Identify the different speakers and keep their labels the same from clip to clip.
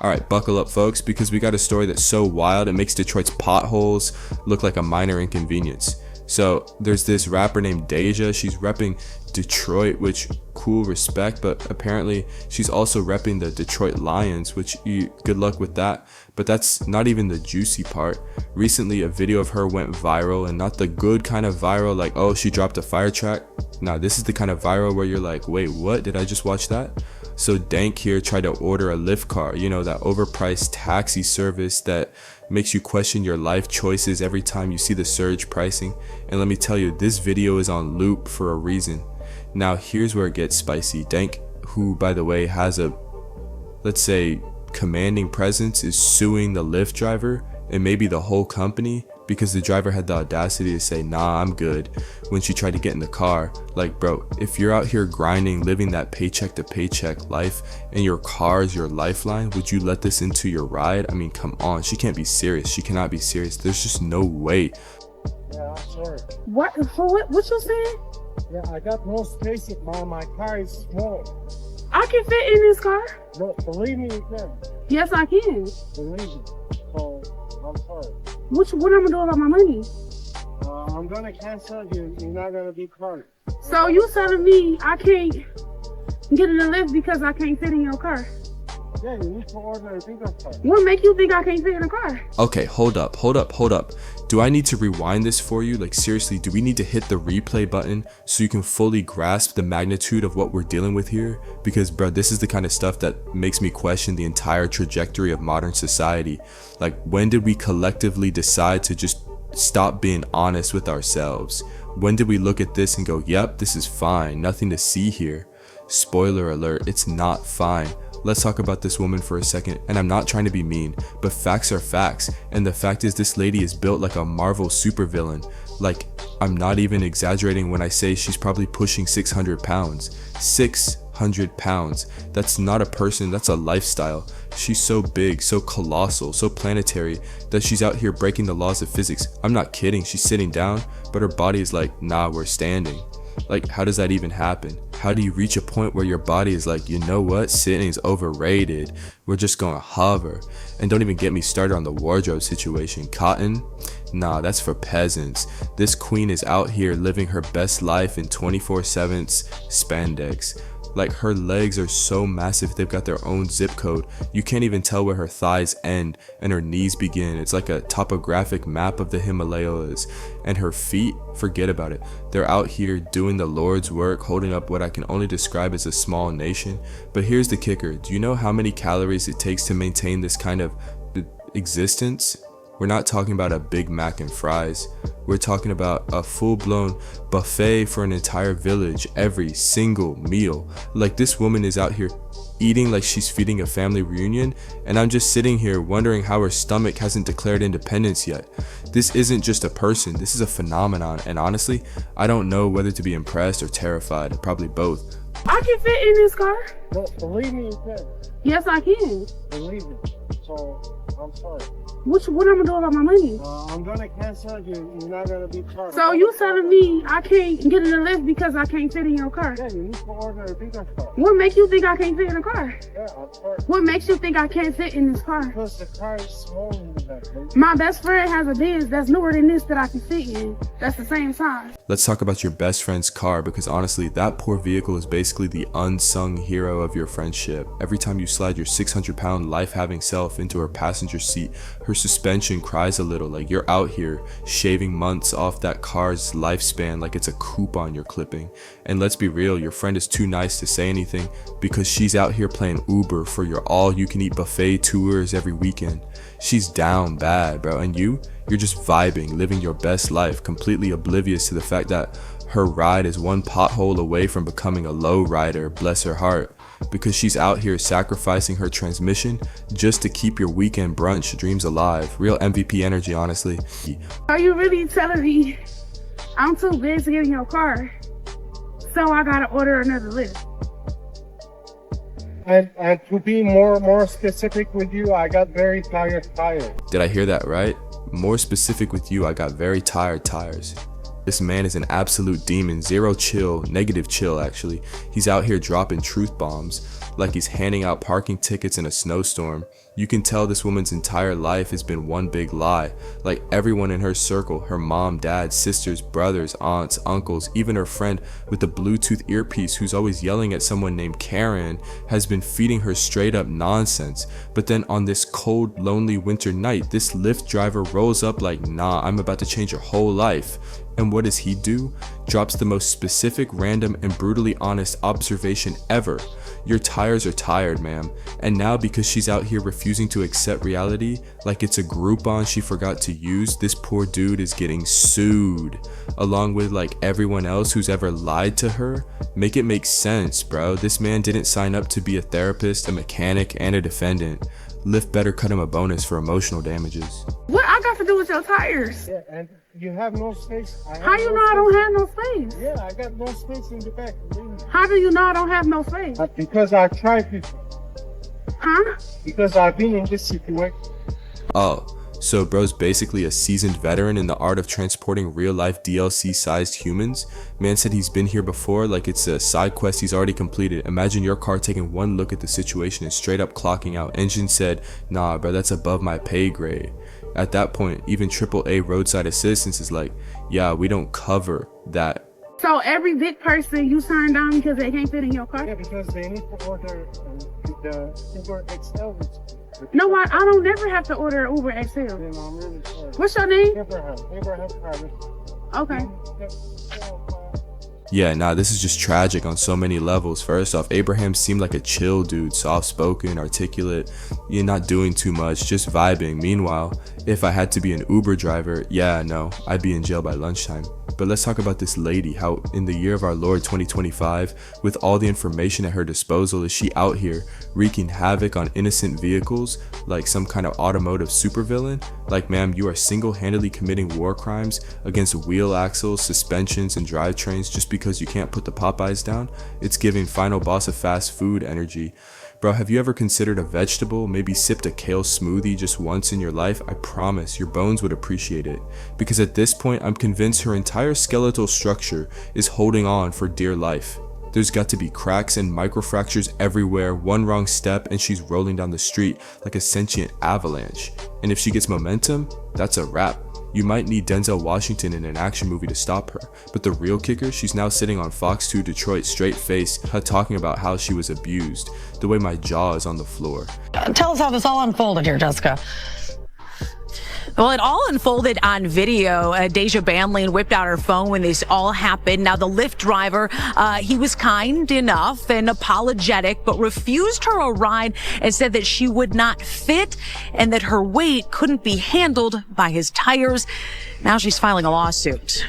Speaker 1: Alright, buckle up folks, because we got a story that's so wild it makes Detroit's potholes look like a minor inconvenience. So there's this rapper named Deja. She's repping Detroit, which cool, respect, but apparently she's also repping the Detroit Lions, which good luck with that. But that's not even the juicy part. Recently a video of her went viral, and not the good kind of viral like, oh, she dropped a fire track. Nah, this is the kind of viral where you're like, wait, what? Did I just watch that? So Dank here tried to order a Lyft car, you know, that overpriced taxi service that makes you question your life choices every time you see the surge pricing. And let me tell you, this video is on loop for a reason. Now here's where it gets spicy. Dank, who by the way has a, let's say, commanding presence, is suing the Lyft driver and maybe the whole company because the driver had the audacity to say, nah, I'm good, when she tried to get in the car. Like, bro, if you're out here grinding, living that paycheck to paycheck life, and your car is your lifeline, would you let this into your ride? I mean, come on, she can't be serious. She cannot be serious. There's just no way.
Speaker 2: Yeah, I'm sorry.
Speaker 3: What you saying?
Speaker 2: Yeah, I got no space in my car is small.
Speaker 3: I can fit in this car.
Speaker 2: No, believe me, you can.
Speaker 3: Yes, I can.
Speaker 2: Believe me. So, I'm sorry.
Speaker 3: What I'm gonna do about my money?
Speaker 2: I'm gonna cancel you. You're not gonna be carded.
Speaker 3: So you telling me I can't get in the Lyft because I can't fit in your car?
Speaker 2: Yeah, you need to order a bigger car.
Speaker 3: What make you think I can't fit in the car?
Speaker 1: Okay, hold up. Do I need to rewind this for you? Like, seriously, do we need to hit the replay button so you can fully grasp the magnitude of what we're dealing with here? Because, bro, this is the kind of stuff that makes me question the entire trajectory of modern society. Like, when did we collectively decide to just stop being honest with ourselves? When did we look at this and go, yep, this is fine, nothing to see here? Spoiler alert, it's not fine. Let's talk about this woman for a second, and I'm not trying to be mean, but facts are facts, and the fact is this lady is built like a Marvel supervillain. Like, I'm not even exaggerating when I say she's probably pushing 600 pounds. 600 pounds. That's not a person, that's a lifestyle. She's so big, so colossal, so planetary that she's out here breaking the laws of physics. I'm not kidding, she's sitting down, but her body is like, nah, we're standing. Like, how does that even happen? How do you reach a point where your body is like, you know what, sitting is overrated, we're just gonna hover? And don't even get me started on the wardrobe situation. Cotton? Nah, that's for peasants. This queen is out here living her best life in 24/7 spandex. Like, her legs are so massive, they've got their own zip code. You can't even tell where her thighs end and her knees begin. It's like a topographic map of the Himalayas. And her feet, forget about it. They're out here doing the Lord's work, holding up what I can only describe as a small nation. But here's the kicker. Do you know how many calories it takes to maintain this kind of existence? We're not talking about a Big Mac and fries. We're talking about a full-blown buffet for an entire village every single meal. Like, this woman is out here eating like she's feeding a family reunion, and I'm just sitting here wondering how her stomach hasn't declared independence yet. This isn't just a person, this is a phenomenon, and honestly, I don't know whether to be impressed or terrified, probably both.
Speaker 3: I can fit in this car.
Speaker 2: No, believe me, you can.
Speaker 3: Yes, I can.
Speaker 2: Believe me. So, I'm sorry.
Speaker 3: What I'm gonna do about my money?
Speaker 2: I'm gonna cancel you. You're not gonna be carded.
Speaker 3: So you telling me I can't get in the Lyft because I can't fit in your car?
Speaker 2: Yeah, you need to order a bigger car.
Speaker 3: What makes you think I can't fit in the car?
Speaker 2: Yeah, I'm sorry.
Speaker 3: What makes you think I can't fit in this car?
Speaker 2: Because the car is small in the back.
Speaker 3: My best friend has a Benz that's newer than this that I can fit in. That's the same size.
Speaker 1: Let's talk about your best friend's car, because honestly, that poor vehicle is basically the unsung hero of your friendship. Every time you slide your 600-pound life-having self into her passenger seat, her suspension cries a little. Like, you're out here shaving months off that car's lifespan like it's a coupon you're clipping. And let's be real, your friend is too nice to say anything because she's out here playing Uber for your all-you-can-eat buffet tours every weekend. She's down bad, bro, and you're just vibing, living your best life, completely oblivious to the fact that her ride is one pothole away from becoming a low rider, bless her heart, because she's out here sacrificing her transmission just to keep your weekend brunch dreams alive. Real MVP energy, honestly.
Speaker 3: Are you really telling me I'm too big to get in your car, so I gotta order another Lyft?
Speaker 2: And to be more specific with you, I got very tired tires.
Speaker 1: Did I hear that right? More specific with you, I got very tired tires. This man is an absolute demon, zero chill, negative chill actually. He's out here dropping truth bombs. like he's handing out parking tickets in a snowstorm. You can tell this woman's entire life has been one big lie. Like everyone in her circle, her mom, dad, sisters, brothers, aunts, uncles, even her friend with the Bluetooth earpiece who's always yelling at someone named Karen, has been feeding her straight up nonsense. But then on this cold, lonely winter night, this Lyft driver rolls up like, nah, I'm about to change your whole life. And what does he do? Drops the most specific, random, and brutally honest observation ever. Your tires are tired, ma'am. And now because she's out here refusing to accept reality, like it's a Groupon she forgot to use, this poor dude is getting sued. Along with like everyone else who's ever lied to her. Make it make sense, bro. This man didn't sign up to be a therapist, a mechanic, and a defendant. Lyft better cut him a bonus for emotional damages.
Speaker 3: What I got to do with your tires?
Speaker 2: Yeah, and you have no space.
Speaker 3: How you know I don't have no space?
Speaker 2: Yeah, I got no space in the back.
Speaker 3: How do you know I don't have no space?
Speaker 2: Because I tried before.
Speaker 3: Huh?
Speaker 2: Because I've been in this situation.
Speaker 1: Oh, so bro's basically a seasoned veteran in the art of transporting real-life DLC-sized humans? Man said he's been here before like it's a side quest he's already completed. Imagine your car taking one look at the situation and straight up clocking out. Engine said, nah bro, that's above my pay grade. At that point, even AAA roadside assistance is like, yeah, we don't cover that.
Speaker 3: So every big person you turn down because they can't fit in your car?
Speaker 2: Yeah, because they need to order the Uber XL.
Speaker 3: No, I don't never have to order an Uber XL.
Speaker 2: Then I'm really sorry.
Speaker 3: What's your name?
Speaker 2: Abraham Private.
Speaker 3: Okay.
Speaker 1: Yeah, nah, this is just tragic on so many levels. First off, Abraham seemed like a chill dude, soft-spoken, articulate, you're not doing too much, just vibing. Meanwhile, if I had to be an Uber driver, yeah, no, I'd be in jail by lunchtime. But let's talk about this lady, how in the year of our Lord 2025, with all the information at her disposal, is she out here wreaking havoc on innocent vehicles like some kind of automotive supervillain? Like, ma'am, you are single-handedly committing war crimes against wheel axles, suspensions, and drivetrains just because you can't put the Popeyes down? It's giving final boss of fast food energy. Bro, have you ever considered a vegetable? Maybe sipped a kale smoothie just once in your life? I promise your bones would appreciate it. Because at this point, I'm convinced her entire skeletal structure is holding on for dear life. There's got to be cracks and microfractures everywhere, one wrong step and she's rolling down the street like a sentient avalanche. And if she gets momentum, that's a wrap. You might need Denzel Washington in an action movie to stop her, but the real kicker, she's now sitting on Fox 2 Detroit straight face, talking about how she was abused, the way my jaw is on the floor.
Speaker 4: Tell us how this all unfolded here, Jessica. Well, it all unfolded on video. Deja Banlane whipped out her phone when this all happened. Now, the Lyft driver, he was kind enough and apologetic, but refused her a ride and said that she would not fit and that her weight couldn't be handled by his tires. Now she's filing a lawsuit.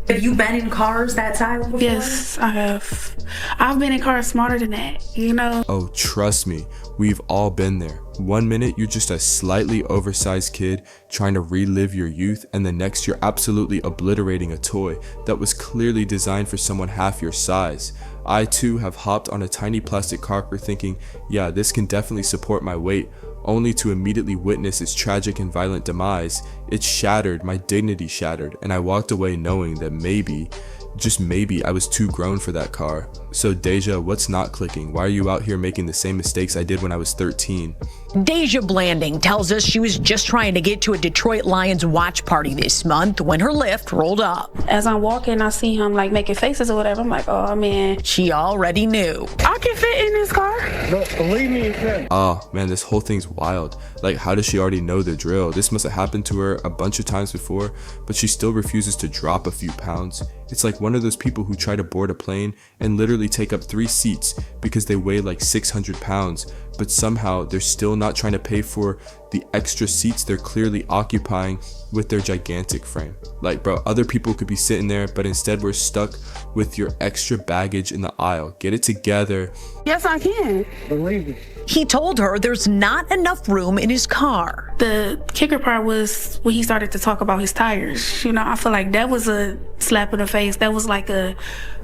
Speaker 4: Have you been in cars that size before?
Speaker 3: Yes, I have. I've been in cars smarter than that, you know?
Speaker 1: Oh, trust me, we've all been there. 1 minute, you're just a slightly oversized kid trying to relive your youth, and the next you're absolutely obliterating a toy that was clearly designed for someone half your size. I too have hopped on a tiny plastic carper thinking, yeah, this can definitely support my weight, only to immediately witness its tragic and violent demise. It shattered, my dignity shattered, and I walked away knowing that maybe, just maybe, I was too grown for that car. So Deja, what's not clicking? Why are you out here making the same mistakes I did when I was 13?
Speaker 4: Deja Blanding tells us she was just trying to get to a Detroit Lions watch party this month when her Lyft rolled up.
Speaker 5: As I'm walking, I see him like making faces or whatever. I'm like, oh man.
Speaker 4: She already knew.
Speaker 3: I can fit in this car.
Speaker 2: No, believe me, you can.
Speaker 1: Oh man, this whole thing's wild. Like, how does she already know the drill? This must have happened to her a bunch of times before, but she still refuses to drop a few pounds. It's like one of those people who try to board a plane and literally take up 3 seats because they weigh like 600 pounds, but somehow they're still not trying to pay for the extra seats they're clearly occupying with their gigantic frame. Like, bro, other people could be sitting there, but instead we're stuck with your extra baggage in the aisle. Get it together.
Speaker 3: Yes, I can.
Speaker 2: Believe me.
Speaker 4: He told her there's not enough room in his car.
Speaker 5: The kicker part was when he started to talk about his tires. You know, I feel like that was a slap in the face. That was like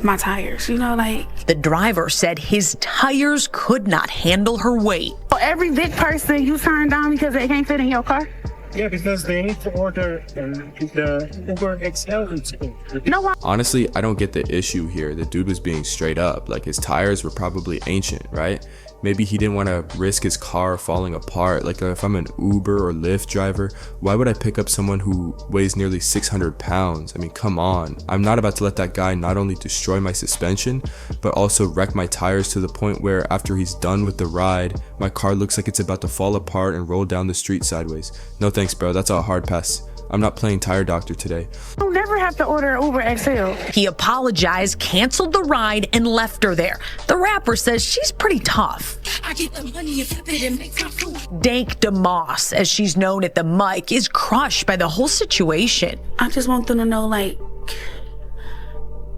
Speaker 5: my tires, you know, like.
Speaker 4: The driver said his tires could not handle her weight.
Speaker 3: Every big person you turn down because they can't fit in your car?
Speaker 2: Yeah, because they need to order the Uber XL instead.
Speaker 3: No,
Speaker 1: Honestly, I don't get the issue here. The dude was being straight up. Like, his tires were probably ancient, right? Maybe he didn't want to risk his car falling apart. Like, if I'm an Uber or Lyft driver, why would I pick up someone who weighs nearly 600 pounds? I mean, come on. I'm not about to let that guy not only destroy my suspension, but also wreck my tires to the point where after he's done with the ride, my car looks like it's about to fall apart and roll down the street sideways. No thanks, bro. That's a hard pass. I'm not playing tire doctor today.
Speaker 3: I'll never have to order Uber XL.
Speaker 4: He apologized, canceled the ride, and left her there. The rapper says she's pretty tough.
Speaker 5: I get the money and flip it and make some food.
Speaker 4: Dank DeMoss, as she's known at the mic, is crushed by the whole situation.
Speaker 5: I just want them to know, like,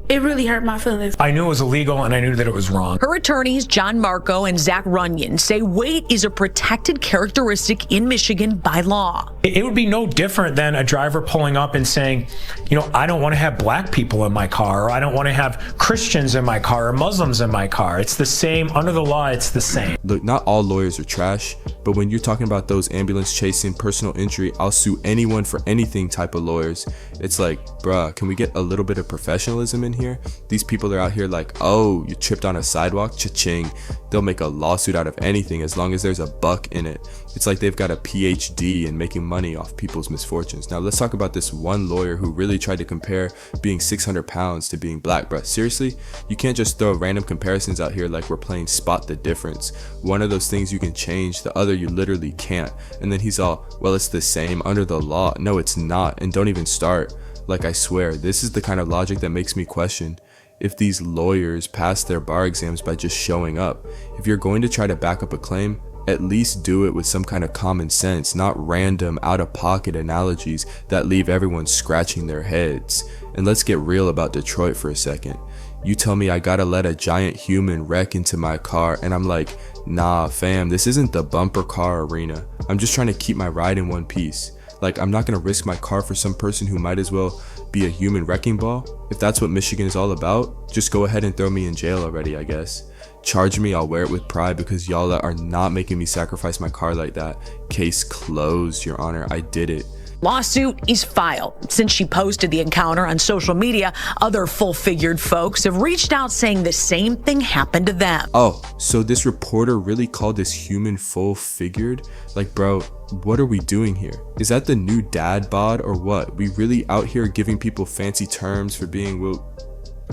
Speaker 5: it really hurt my feelings.
Speaker 6: I knew it was illegal and I knew that it was wrong.
Speaker 4: Her attorneys, John Marco and Zach Runyon, say weight is a protected characteristic in Michigan by law.
Speaker 6: It would be no different than a driver pulling up and saying, you know, I don't want to have black people in my car, or I don't want to have Christians in my car or Muslims in my car. It's the same. Under the law, it's the same.
Speaker 1: Look, not all lawyers are trash, but when you're talking about those ambulance chasing, personal injury, I'll sue anyone for anything type of lawyers, it's like, bruh, can we get a little bit of professionalism in here? These people are out here like, oh, you tripped on a sidewalk, cha-ching. They'll make a lawsuit out of anything as long as there's a buck in it. It's like they've got a PhD in making money off people's misfortunes. Now let's talk about this one lawyer who really tried to compare being 600 pounds to being black, bruh. Seriously, you can't just throw random comparisons out here like we're playing spot the difference. One of those things you can change, the other you literally can't. And then he's all, well, it's the same under the law. No, it's not, and don't even start. Like, I swear, this is the kind of logic that makes me question if these lawyers pass their bar exams by just showing up. If you're going to try to back up a claim, at least do it with some kind of common sense, not random out-of-pocket analogies that leave everyone scratching their heads. And let's get real about Detroit for a second. You tell me I gotta let a giant human wreck into my car, and I'm like, nah fam, this isn't the bumper car arena. I'm just trying to keep my ride in one piece. Like, I'm not gonna risk my car for some person who might as well be a human wrecking ball. If that's what Michigan is all about, just go ahead and throw me in jail already, I guess. Charge me, I'll wear it with pride because y'all are not making me sacrifice my car like that. Case closed, Your Honor, I did it.
Speaker 4: Lawsuit is filed. Since she posted the encounter on social media, other full-figured folks have reached out saying the same thing happened to them.
Speaker 1: Oh, so this reporter really called this human full-figured? Like, bro, what are we doing here? Is that the new dad bod or what? We really out here giving people fancy terms for being, well,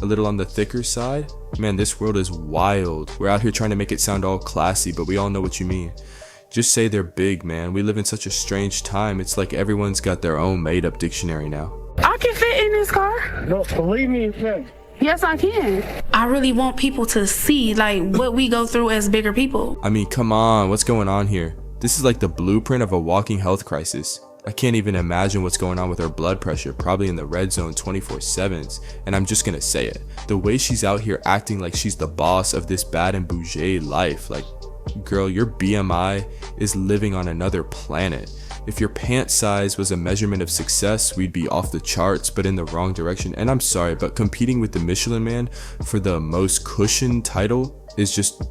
Speaker 1: a little on the thicker side? Man, this world is wild. We're out here trying to make it sound all classy, but we all know what you mean. Just say they're big, man. We live in such a strange time. It's like everyone's got their own made-up dictionary now.
Speaker 3: I can fit in this car.
Speaker 2: No, believe me, you can.
Speaker 3: Yes, I can.
Speaker 5: I really want people to see, like, what we go through as bigger people.
Speaker 1: I mean, come on, what's going on here? This is like the blueprint of a walking health crisis. I can't even imagine what's going on with her blood pressure, probably in the red zone 24/7s, and I'm just gonna say it. The way she's out here acting like she's the boss of this bad and bougie life, like, girl, your BMI is living on another planet. If your pant size was a measurement of success, we'd be off the charts, but in the wrong direction. And I'm sorry, but competing with the Michelin Man for the most cushioned title is just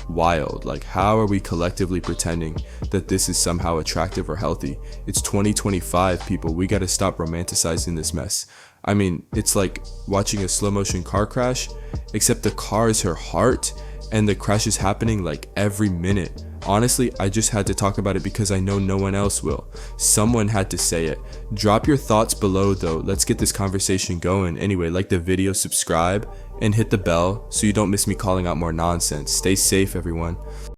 Speaker 1: wild. Like, how are we collectively pretending that this is somehow attractive or healthy? It's 2025, people. We gotta stop romanticizing this mess. I mean, it's like watching a slow motion car crash, except the car is her heart and the crash is happening like every minute. Honestly, I just had to talk about it because I know no one else will. Someone had to say it. Drop your thoughts below though. Let's get this conversation going. Anyway, like the video, subscribe, and hit the bell so you don't miss me calling out more nonsense. Stay safe, everyone.